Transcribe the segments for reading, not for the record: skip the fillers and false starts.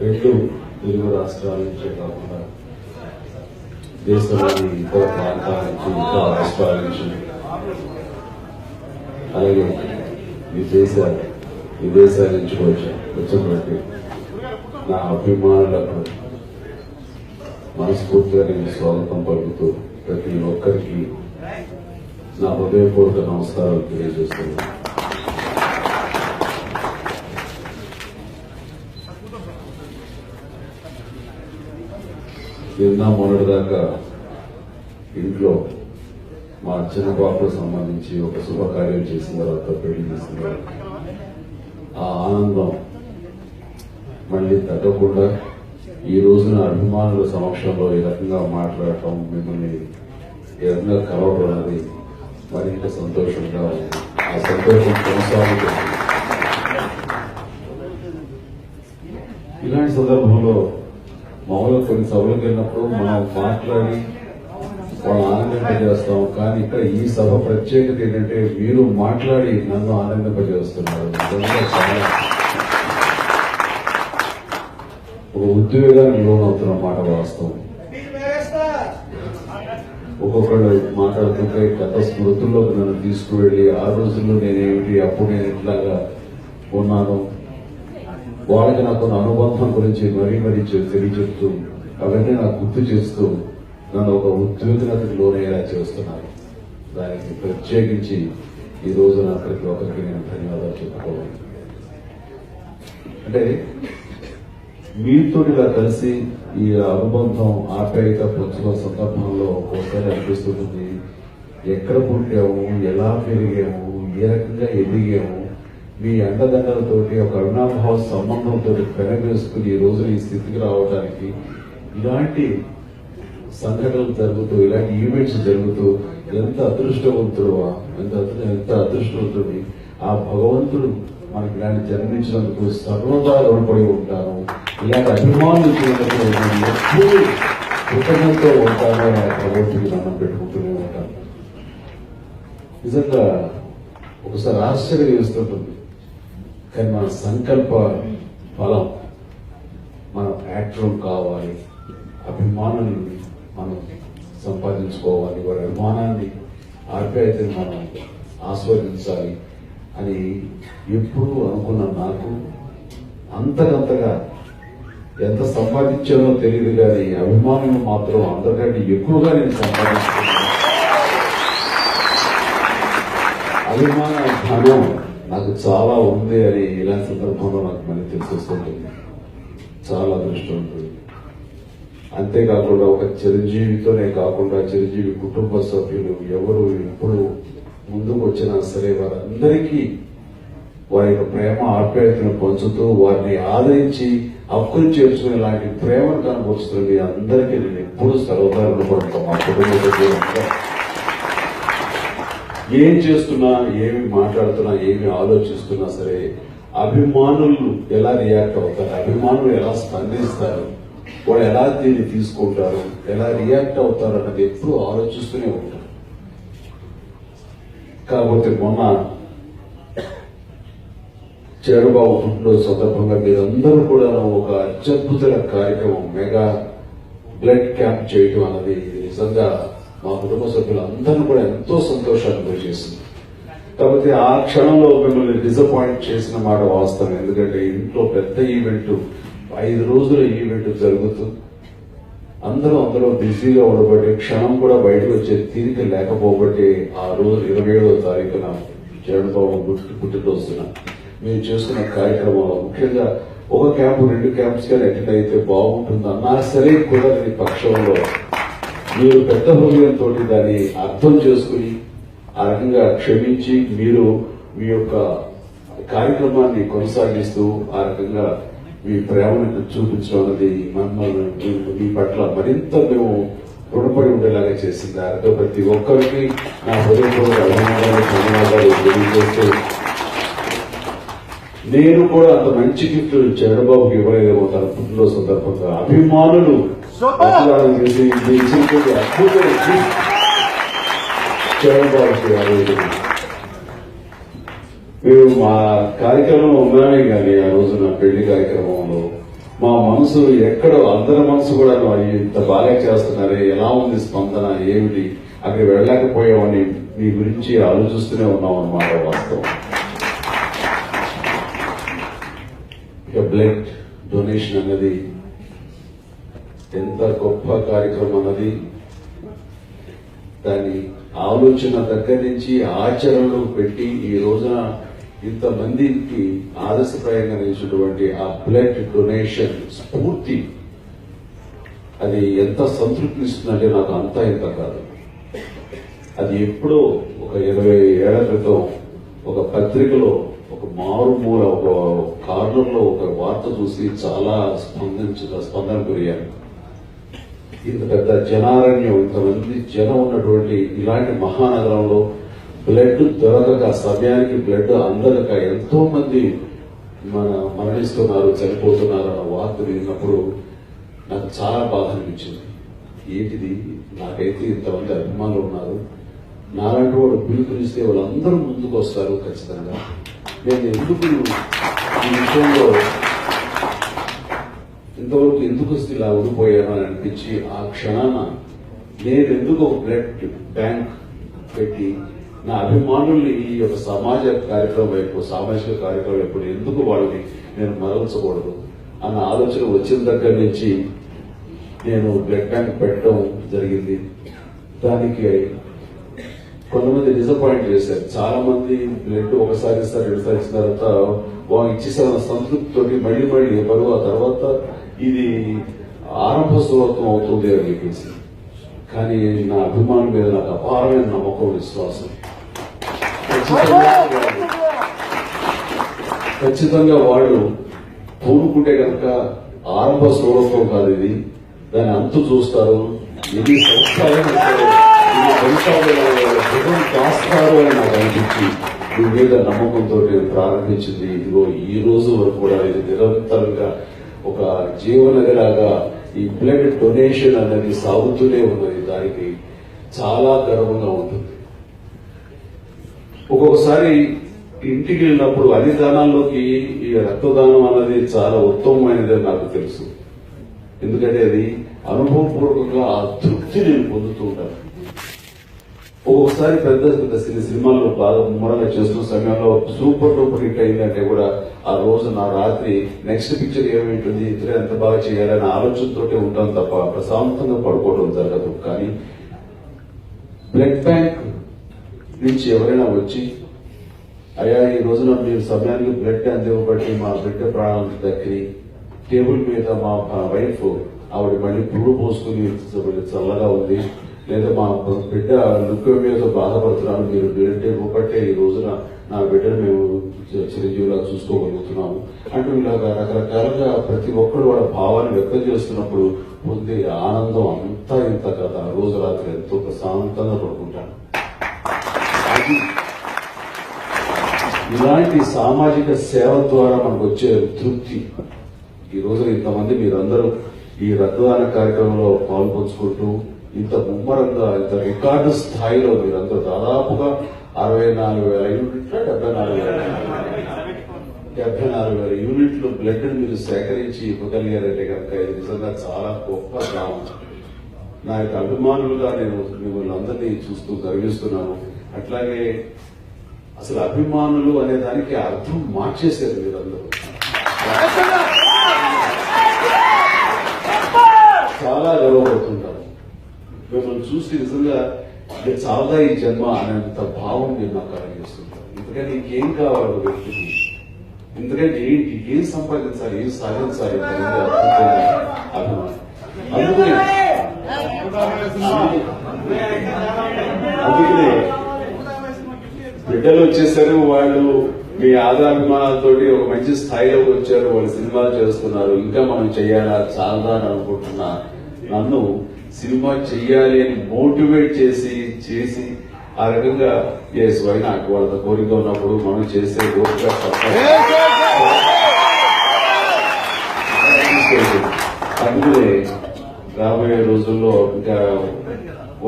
రెండు తెలుగు రాష్ట్రాల నుంచే కాకుండా దేశంలోని ఇతర ప్రాంతాల నుంచి ఇతర రాష్ట్రాల నుంచి అలాగే విదేశాల నుంచి వచ్చినటువంటి నా అభిమానులకు మనస్ఫూర్తిగా నేను స్వాగతం పలుకుతూ ప్రతి ఒక్కరికి నా హృదయపూర్వక నమస్కారాలు తెలియజేస్తున్నాను. నిన్న మొన్నటిదాకా ఇంట్లో మా చిన్న బాబుకు సంబంధించి ఒక శుభకార్యం చేసిన తర్వాత పెళ్లి చేసిన తర్వాత ఆ ఆనందం మళ్ళీ తగ్గకుండా ఈ రోజున అభిమానుల సమక్షంలో ఈ రకంగా మాట్లాడటం, మిమ్మల్ని ఈ రకంగా కలవడం అనేది మరింత సంతోషంగా ఉంది. ఆ సంతోషం కొనసాగుతుంది. ఇలాంటి సందర్భంలో మామూలుగా కొన్ని సభలకు వెళ్ళినప్పుడు మనం మాట్లాడి వాళ్ళు ఆనందింపజేస్తాం. కానీ ఇక్కడ ఈ సభ ప్రత్యేకత ఏంటంటే మీరు మాట్లాడి నన్ను ఆనందింపజేస్తున్నారు. ఒక ఉద్వేగానికి లోనవుతున్న మాట వాస్తవం. ఒక్కొక్కళ్ళు మాట్లాడుతుంటే గత స్మృతుల్లోకి నన్ను తీసుకువెళ్లి ఆ రోజుల్లో నేనేమిటి, అప్పుడు నేను ఇట్లాగా ఉన్నాను, వాళ్ళకి నాకు అనుబంధం గురించి మరీ తెలియజెప్తూ అవన్నీ నాకు గుర్తు చేస్తూ నన్ను ఒక ఉద్యోగనతకు లోనయ్యేలా చేస్తున్నారు. దానికి ప్రత్యేకించి ఈ రోజున ప్రతి ఒక్కరికి నేను ధన్యవాదాలు చెప్పుకోవాలి. అంటే మీతో ఇలా కలిసి ఈ అనుబంధం ఆప్యాయత పంచుకున్న సందర్భంలో ఒకసారి అనిపిస్తుంది, ఎక్కడ పుట్టాము, ఎలా పెరిగాము, ఏ రకంగా ఎదిగాము, మీ అండదండలతోటి ఒక అవినాభావ సంబంధంతో పెనవేసుకుని ఈ రోజున ఈ స్థితికి రావడానికి ఇలాంటి సంఘటనలు జరుగుతూ, ఇలాంటి ఈవెంట్స్ జరుగుతూ ఎంత అదృష్టవంతుడువా, ఎంత అదృష్టవంతుడి ఆ భగవంతుడు మనకి ఇలాంటి జన్మించినందుకు సర్వదా రుణపడి ఉంటాను. ఇలాంటి అభిమానులు ఎప్పుడు కృతజ్ఞతతో ఉంటానో ఆ భగవంతుడికి దండం పెట్టుకుంటూనే ఉంటాను. నిజంగా ఒకసారి ఆశ్చర్యం వేస్తుంటుంది. కానీ మన సంకల్ప ఫలం, మనం యాక్టర్ కావాలి, అభిమానుల్ని మనం సంపాదించుకోవాలి, వారి అభిమానాన్ని ఆప్యాయతని మనం ఆస్వాదించాలి అని ఎప్పుడూ అనుకున్న నాకు అంతకంతగా ఎంత సంపాదించానో తెలియదు, కానీ అభిమానులు మాత్రం అందరికంటే ఎక్కువగా నేను సంపాదించుకున్నాను. అభిమాన ధనం నాకు చాలా ఉంది అని ఇలాంటి సందర్భంలో నాకు మళ్ళీ తెలిసొస్తుంటుంది. చాలా అదృష్టం ఉంటుంది. అంతేకాకుండా ఒక చిరంజీవితోనే కాకుండా చిరంజీవి కుటుంబ సభ్యులు ఎవరు ఎప్పుడు ముందుకు వచ్చినా సరే వారందరికీ వారి యొక్క ప్రేమ ఆప్యాయతను పంచుతూ వారిని ఆదరించి హక్కులు చేర్చుకునే లాంటి ప్రేమను కనబరుస్తుంది. అందరికీ నేను ఎప్పుడు సర్వదా రుణపడతాను. మా కుటుంబ సభ్యులు ఏం చేస్తున్నా, ఏమి మాట్లాడుతున్నా, ఏమి ఆలోచిస్తున్నా సరే అభిమానులు ఎలా రియాక్ట్ అవుతారు, అభిమానులు ఎలా స్పందిస్తారు, వాళ్ళు ఎలా దీన్ని తీసుకుంటారు, ఎలా రియాక్ట్ అవుతారు అన్నది ఎప్పుడు ఆలోచిస్తూనే ఉంటారు. కాకపోతే మొన్న చంద్రబాబు పుట్టినరోజు సందర్భంగా మీరందరూ కూడా ఒక అత్యద్భుతమైన కార్యక్రమం, మెగా బ్లడ్ క్యాంప్ చేయటం అన్నది నిజంగా మా కుటుంబ సభ్యులందరూ కూడా ఎంతో సంతోషాన్ని గురిచేసింది. కాకపోతే ఆ క్షణంలో మిమ్మల్ని డిసప్పాయింట్ చేసిన మాట వాస్తవం. ఎందుకంటే ఇంట్లో పెద్ద ఈవెంట్, 5 రోజుల ఈవెంట్ జరుగుతూ అందరూ బిజీగా ఉండబట్టి క్షణం కూడా బయటకు వచ్చే తీరిక లేకపోబట్టి ఆ రోజు 27వ తారీఖున చంద్రబాబు పుట్టినరోజున మీరు చేసుకున్న కార్యక్రమంలో ముఖ్యంగా ఒక క్యాంపు 2 క్యాంప్స్ కానీ అటెండ్ అయితే బాగుంటుంది అన్నా సరే కుదరని పక్షంలో మీరు పెద్ద హృదయంతో దాన్ని అర్థం చేసుకుని ఆ రకంగా క్షమించి మీరు మీ యొక్క కార్యక్రమాన్ని కొనసాగిస్తూ ఆ రకంగా మీ ప్రేమను చూపించడం అనేది మమ్మల్ని మీ పట్ల మరింత మేము రుణపడి ఉండేలాగా చేసింది. ఆ రకంగా ప్రతి ఒక్కరికి నా హృదయపూర్వక అభినందనలు, ధన్యవాదాలు తెలియజేస్తూ నేను కూడా అంత మంచి గిఫ్ట్ చంద్రబాబుకి ఇవ్వలేదేమో తన పుట్టినరోజు సందర్భంగా. అభిమానులు చేసి ఇచ్చినటువంటి అద్భుతమైన గిఫ్ట్ చంద్రబాబుకి మేము మా కార్యక్రమంలో ఉన్నామే కానీ ఆ రోజు నా పెళ్లి కార్యక్రమంలో మా మనసు ఎక్కడో అందరి మనసు కూడా ఇంత బాగా చేస్తున్నారే, ఎలా ఉంది స్పందన, ఏమిటి, అక్కడ వెళ్ళలేకపోయామని మీ గురించి ఆలోచిస్తూనే ఉన్నాం అన్నమాట వాస్తవం. ఇక బ్లడ్ డొనేషన్ అన్నది ఎంత గొప్ప కార్యక్రమం అన్నది దాని ఆలోచన దగ్గర నుంచి ఆచరణలో పెట్టి ఈ రోజున ఇంతమందికి ఆదర్శప్రాయంగా నిలిచినటువంటి ఆ బ్లడ్ డొనేషన్ స్ఫూర్తి అది ఎంత సంతృప్తినిస్తుందంటే నాకు అంతా ఇంత కాదు. అది ఎప్పుడో ఒక 20 ఏళ్ల క్రితం ఒక పత్రికలో ఒక మారుమూల ఒక కార్నర్లో ఒక వార్త చూసి చాలా స్పందన గురయ్యాను. ఇంత పెద్ద జనారణ్యం, ఇంతమంది జనం ఉన్నటువంటి ఇలాంటి మహానగరంలో బ్లడ్ దొరకక, సమయానికి బ్లడ్ అందక ఎంతో మంది మరణిస్తున్నారు, చనిపోతున్నారు అన్న వార్త విన్నప్పుడు నాకు చాలా బాధ అనిపించింది. ఏంటిది, నాకైతే ఇంతమంది అభిమానులు ఉన్నారు, నాలాంటి వాడు పిలుపునిస్తే వాళ్ళందరూ ముందుకు వస్తారు ఖచ్చితంగా. నేను ఎందుకు ఈ విషయంలో ఇంతవరకు ఎందుకు ఇలా ఉండిపోయాను అని అనిపించి ఆ క్షణాన నేను ఎందుకు ఒక బ్లడ్ బ్యాంక్ పెట్టి నా అభిమానుల్ని ఈ యొక్క సమాజ కార్యక్రమం వైపు, సామాజిక కార్యక్రమం వైపు ఎందుకు వాళ్ళని నేను మరల్చకూడదు అన్న ఆలోచన వచ్చిన దగ్గర నుంచి నేను బ్లడ్ బ్యాంక్ పెట్టడం జరిగింది. దానికి కొంతమంది డిసప్పాయింట్ చేశారు. చాలా మంది బ్లడ్ ఒకసారి ఇస్తారు, 2 సార్లు ఇచ్చిన తర్వాత వాళ్ళు ఇచ్చేసారన్న సంతృప్తితోటి మళ్ళీ ఇవ్వరు, ఆ తర్వాత ఇది ఆరంభ సులభం అవుతుంది అని చెప్పేసి. కానీ నా అభిమానం మీద నాకు అపారమైన నమ్మకం, విశ్వాసం. ఖచ్చితంగా వాళ్ళు పూనుకుంటే కనుక ఆరంభ సులభం కాదు ఇది, దాని అంతు చూస్తారు. ఎన్ని సంవత్సరాలు కాస్తారు అని నాకు అనిపించి మీ మీద నమ్మకంతో నేను ప్రారంభించింది. ఇదిగో ఈ రోజు వరకు కూడా ఇది నిరంతరంగా ఒక జీవనదిలాగా ఈ బ్లడ్ డొనేషన్ అనేది సాగుతూనే ఉన్నది. దానికి చాలా గర్వంగా ఉంటుంది. ఒక్కొక్కసారి ఇంటికి వెళ్ళినప్పుడు అన్ని దానాల్లోకి ఈ రక్తదానం అన్నది చాలా ఉత్తమమైనది అని నాకు తెలుసు. ఎందుకంటే అది అనుభవపూర్వకంగా ఆ తృప్తి నేను పొందుతూ ఉంటాను. ఒక్కొక్కసారి పెద్ద పెద్ద సినిమాల్లో బాగా ముమ్మరంగా చేస్తున్న సమయంలో సూపర్ డూపర్ హిట్ అయిందంటే కూడా ఆ రోజు నా రాత్రి నెక్స్ట్ పిక్చర్ ఏమైంటుంది, ఇద్దరు ఎంత బాగా చేయాలనే ఆలోచనతోటే ఉంటాం తప్ప ప్రశాంతంగా పడుకోవడం జరగదు. కానీ బ్లడ్ బ్యాంక్ నుంచి ఎవరైనా వచ్చి అయ్యా ఈ రోజున మీరు సమయానికి బ్లడ్ అందివ్వబట్టి మా బిడ్డ ప్రాణం దక్కి టేబుల్ మీద మా వైఫ్ ఆవిడ మళ్ళీ పురుడు పోసుకుని చల్లగా ఉంది, లేదా మా బిడ్డ లుక్కేమియాతో బాధపడుతున్నాను, మీరు బ్లడ్ ఇవ్వబట్టే ఈ రోజున నా బిడ్డను మేము చిరంజీవిలా చూసుకోగలుగుతున్నాము అంటూ ఇలాగా రకరకాలుగా ప్రతి ఒక్కరు వాళ్ళ భావాన్ని వ్యక్తం చేస్తున్నప్పుడు పొందే ఆనందం అంతా ఇంత కదా. ఆ రోజు రాత్రి ఎంతో ప్రశాంతంగా పడుకుంటాను. ఇలాంటి సామాజిక సేవ ద్వారా మనకు వచ్చే తృప్తి. ఈ రోజు ఇంతమంది మీరందరూ ఈ రక్తదాన కార్యక్రమంలో పాల్పంచుకుంటూ ఇంత ముమ్మరంగా ఇంత రికార్డు స్థాయిలో మీరందరూ దాదాపుగా 64,000 యూనిట్ల 74,000 యూనిట్లు బ్లడ్ మీరు సేకరించి ఇవ్వగలిగారంటే కనుక ఇది నిజంగా చాలా గొప్ప గ్రామం. నా యొక్క అభిమానులుగా నేను మిమ్మల్ని అందరినీ చూస్తూ గర్విస్తున్నాను. అట్లాగే అసలు అభిమానులు అనే దానికి అర్థం మార్చేశారు మీరందరూ. చాలా గర్వపడుతుంటారు మిమ్మల్ని చూసి. నిజంగా చాలా ఈ జన్మ అనేంత భావం మీరు నాకు కలిగిస్తుంటారు. ఎందుకంటే ఇంకేం కావాలి వ్యక్తికి, ఎందుకంటే ఏంటి, ఏం సంపాదించాలి, ఏం సాధించాలి అనేది అభిమానం. అందుకనే బిడ్డలు వచ్చేసారు, వాళ్ళు మీ ఆధారాభిమానాలతోటి ఒక మంచి స్థాయిలోకి వచ్చారు, వాళ్ళు సినిమాలు చేస్తున్నారు. ఇంకా మనం చెయ్యాలా చాలా అని అనుకుంటున్నా నన్ను సినిమా చెయ్యాలి అని మోటివేట్ చేసి ఆ రకంగా నాకు వాళ్ళ కోరిక ఉన్నప్పుడు మనం చేసే కోరిక అందుకనే రాబోయే రోజుల్లో ఇంకా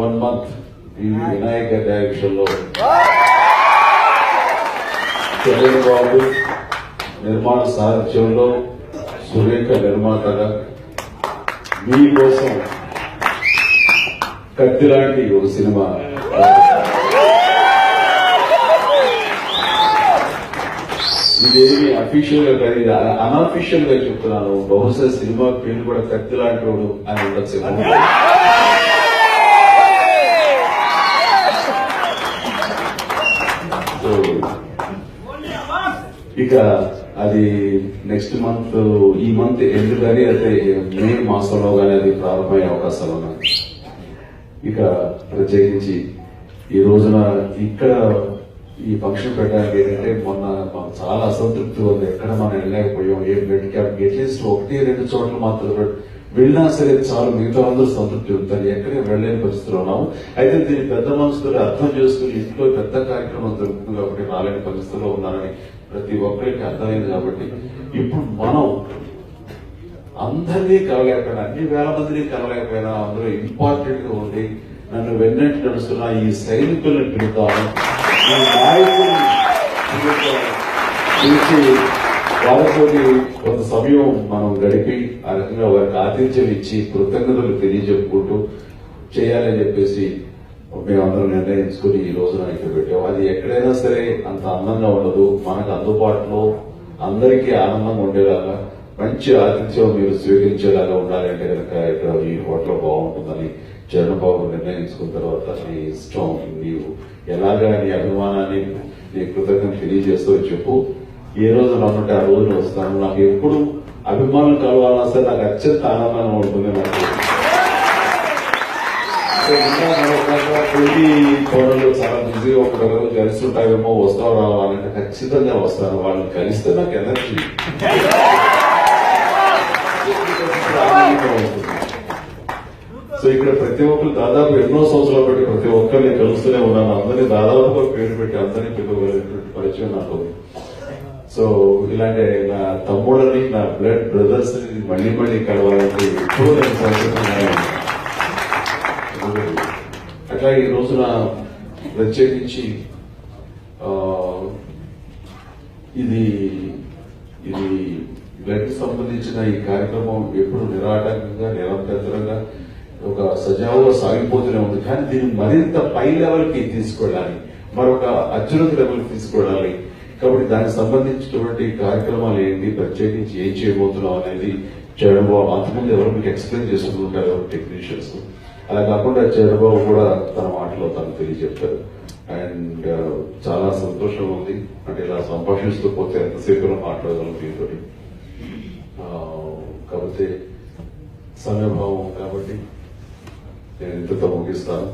1 month ఈ వినాయక డైరెక్షన్ లో చంద్రబాబు నిర్మాణ సారథ్యంలో సురేఖ నిర్మాతగా మీకోసం కత్తి లాంటి ఒక సినిమా ఇదేమి అఫీషియల్ గా కానీ అన్అఫీషియల్ గా చెప్తున్నాను. బహుశా సినిమా పేరు కూడా కత్తి లాంటి వాడు అని ఉండొచ్చు. ఇక అది నెక్స్ట్ మంత్, ఈ మంత్ ఎండ్ కానీ అయితే మే మాసంలో కానీ అది ప్రారంభమయ్యే అవకాశాలు ఉన్నాయి. ఇక ప్రత్యేకించి ఈ రోజున ఇక్కడ ఈ ఫంక్షన్ పెట్టడానికి ఏంటంటే మొన్న మాకు చాలా అసంతృప్తి ఉంది. ఎక్కడ మనం వెళ్ళలేకపోయాం. ఏ బ్లడ్ క్యాంప్ అట్లీస్ట్ 1-2 చోట్ల మాత్రం వెళ్ళినా సరే చాలు, మిగతా అందరూ సంతృప్తి ఉంటారు. ఎక్కడే వెళ్ళలేని పరిస్థితులు ఉన్నాము. అయితే దీన్ని పెద్ద మనసుతో అర్థం చేసుకుని ఇంట్లో పెద్ద కార్యక్రమం జరుగుతుంది కాబట్టి రాలేని పరిస్థితుల్లో ఉన్నారని ప్రతి ఒక్కరికి అర్థమైంది. కాబట్టి ఇప్పుడు మనం అందరినీ కలవలేకపోయినా, అన్ని వేల మందిని కలవలేకపోయినా అందులో ఇంపార్టెంట్ గా ఉండి నన్ను వెన్నట్టు నడుస్తున్న ఈ సైనికుల్ని పిలుద్దాము, ఈ నాయకుల్ని పిలిచి వాళ్ళతో కొంత సమయం మనం గడిపి ఆ రకంగా వారికి ఆతిథ్యం ఇచ్చి కృతజ్ఞతలు తెలియజెప్పుకుంటూ చేయాలని చెప్పేసి మేమందరం నిర్ణయించుకుని ఈ రోజున ఇక్కడ పెట్టాం. అది ఎక్కడైనా సరే అంత అందంగా ఉండదు. మనకు అందుబాటులో అందరికీ ఆనందంగా ఉండేలాగా మంచి ఆతిథ్యం మీరు స్వీకరించేలాగా ఉండాలంటే కనుక ఇక్కడ ఈ హోటల్ బాగుంటుందని చరణబాబు నిర్ణయించుకున్న తర్వాత నీ ఇష్టం, నీవు ఎలాగా నీ అభిమానాన్ని, నీ కృతజ్ఞత తెలియజేస్తూ చెప్పు. ఏ రోజు రమ్మంటే ఆ రోజున వస్తాను. నాకు ఎప్పుడు అభిమానులు కలవాలన్నా సరే నాకు అత్యంత ఆనందంగా ఉంటుంది. నాకు పెళ్లి కోడలు చాలా బిజీగా ఉంటారు, కలుస్తుంటావేమో, వస్తావు రావాలంటే ఖచ్చితంగా వస్తాను. వాళ్ళని కలిస్తే నాకు ఎనర్జీ సో ఇక్కడ ప్రతి ఒక్కరు దాదాపు ఎన్నో సంవత్సరాలు బట్టి ప్రతి ఒక్కరిని కలుస్తూనే ఉన్నాను. అందరినీ దాదాపుగా పేరు పెట్టి అందరినీ పిలవగలిగినటువంటి పరిచయం నాకు. సో ఇలాంటి నా తమ్ముడని, నా బ్లడ్ బ్రదర్స్ ని మళ్ళీ మళ్ళీ కలవాలంటే ఎప్పుడూ నేను సంతోషంగా. అట్లా ఈ రోజున ప్రత్యేకించి ఇది ఇది బ్లడ్ సంబంధించిన ఈ కార్యక్రమం ఎప్పుడు నిరాటంకంగా నిరంతరంగా ఒక సజావుగా సాగిపోతూనే ఉంది. కానీ దీన్ని మరింత పై లెవెల్ కి తీసుకెళ్ళాలి, మరొక అత్యున్నత లెవెల్ తీసుకెళ్ళాలి. కాబట్టి దానికి సంబంధించినటువంటి కార్యక్రమాలు ఏంటి, ప్రత్యేకించి ఏం చేయబోతున్నాం అనేది చరణబాబు అంతకుముందు ఎవరు మీకు ఎక్స్ప్లెయిన్ చేసుకుంటుంటారు టెక్నీషియన్స్. అలా కాకుండా చరణబాబు కూడా తన మాటలో తను తెలియజెప్తారు. అండ్ చాలా సంతోషం ఉంది. అంటే ఇలా సంభాషిస్తూ పోతే ఎంతసేపు మాట్లాడగలం దీంతో. కాకపోతే సమయభావం కాబట్టి నేను ఇంతతో ముగిస్తాను.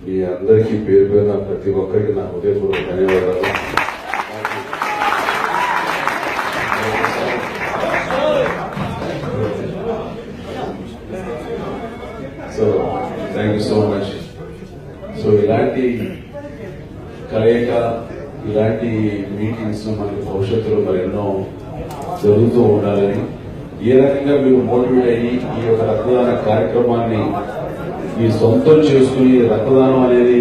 మీ అందరికీ పేరు పేరున ప్రతి ఒక్కరికి నా హృదయపూర్వక ధన్యవాదాలు. So thank you so much. So ఇలాంటి కలయిక, ఇలాంటి మీటింగ్స్ మనకి భవిష్యత్తులో మరెన్నో జరుగుతూ ఉండాలని, ఏ రకంగా మీరు మోటివేట్ అయ్యి ఈ యొక్క రక్తదాన కార్యక్రమాన్ని మీ సొంతం చేసుకుని, రక్తదానం అనేది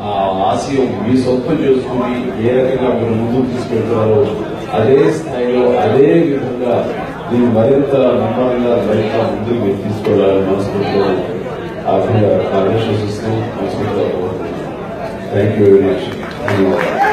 ఆ ఆశయం మీ సొంతం చేసుకుని ఏ రకంగా మీరు ముందుకు తీసుకెళ్తున్నారో అదే స్థాయిలో అదే విధంగా దీన్ని మరింత నిర్మాణంగా మరింత ముందుకు మీరు తీసుకెళ్లాలని మనస్ఫూర్తిగా ఆశిస్తూ మనస్ఫూర్తిగా థ్యాంక్ యూ వెరీ మచ్. ధన్యవాదాలు.